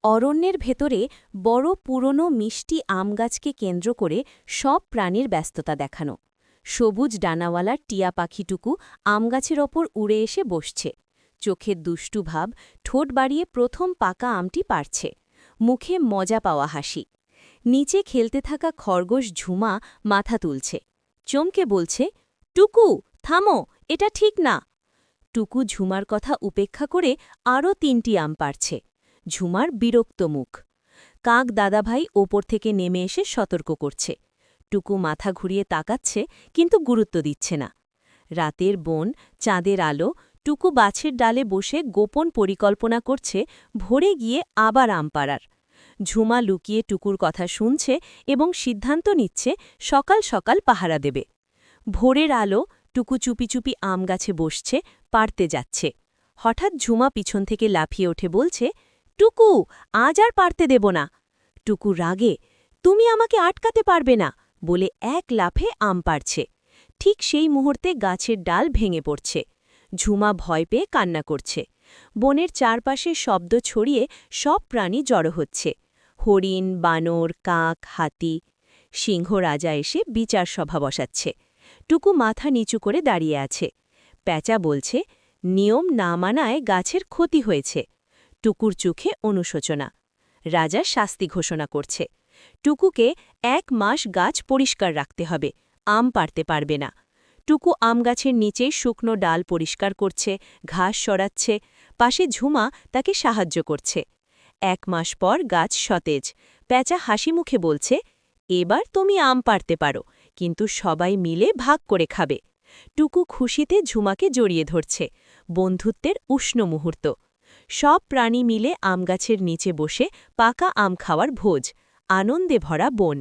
অরণ্যের ভেতরে বড় পুরনো মিষ্টি আম গাছকে কেন্দ্র করে সব প্রাণীর ব্যস্ততা দেখানো। সবুজ ডানাওয়ালা টিয়া পাখিটুকু আম গাছের ওপর উড়ে এসে বসছে। চোখের দুষ্টু ভাব, ঠোঁট বাড়িয়ে প্রথম পাকা আমটি পারছে। মুখে মজা পাওয়া হাসি। নিচে খেলতে থাকা খরগোশ ঝুমা মাথা তুলছে। চমকে বলছে, টুকু থামো, এটা ঠিক না। টুকু ঝুমার কথা উপেক্ষা করে আরও ৩টি আম পারছে। ঝুমার বিরক্ত মুখ। কাক দাদাভাই ওপর থেকে নেমে এসে সতর্ক করছে। টুকু মাথা ঘুরিয়ে তাকাচ্ছে, কিন্তু গুরুত্ব দিচ্ছে না। রাতের বন, চাঁদের আলো, টুকু গাছের ডালে বসে গোপন পরিকল্পনা করছে ভোরে গিয়ে আবার আম পাড়ার। ঝুমা লুকিয়ে টুকুর কথা শুনছে এবং সিদ্ধান্ত নিচ্ছে সকাল সকাল পাহারা দেবে। ভোরের আলো, টুকু চুপি চুপি আম গাছে বসছে, পারতে যাচ্ছে। হঠাৎ ঝুমা পিছন থেকে লাফিয়ে ওঠে, বলছে, টুকু, আজ আর পারতে দেব না। টুকু রাগে, তুমি আমাকে আটকাতে পারবে না, বলে এক লাফে আম পাড়ছে। ঠিক সেই মুহূর্তে গাছের ডাল ভেঙে পড়ছে। ঝুমা ভয় পেয়ে কান্না করছে। বনের চারপাশে শব্দ ছড়িয়ে সব প্রাণী জড়ো হচ্ছে। হরিণ, বানর, কাক, হাতি। সিংহ রাজা এসে বিচার সভা বসাচ্ছে। টুকু মাথা নিচু করে দাঁড়িয়ে আছে। প্যাঁচা বলছে, নিয়ম না মানায় গাছের ক্ষতি হয়েছে। টুকুর চোখে অনুশোচনা। রাজা শাস্তি ঘোষণা করছে। টুকুকে ১ মাস গাছ পরিষ্কার রাখতে হবে, আম পাড়তে পারবে না। টুকু আম গাছের নিচেই শুকনো ডাল পরিষ্কার করছে, ঘাস সরাচ্ছে। পাশে ঝুমা তাকে সাহায্য করছে। ১ মাস পর গাছ সতেজ। প্যাঁচা হাসি মুখে বলছে, এবার তুমি আম পাড়তে পারো, কিন্তু সবাই মিলে ভাগ করে খাবে। টুকু খুশিতে ঝুমাকে জড়িয়ে ধরছে। বন্ধুত্বের উষ্ণ মুহূর্ত। সব প্রাণী মিলে আম গাছের নিচে বসে পাকা আম খাওয়ার ভোজ। আনন্দে ভরা বন।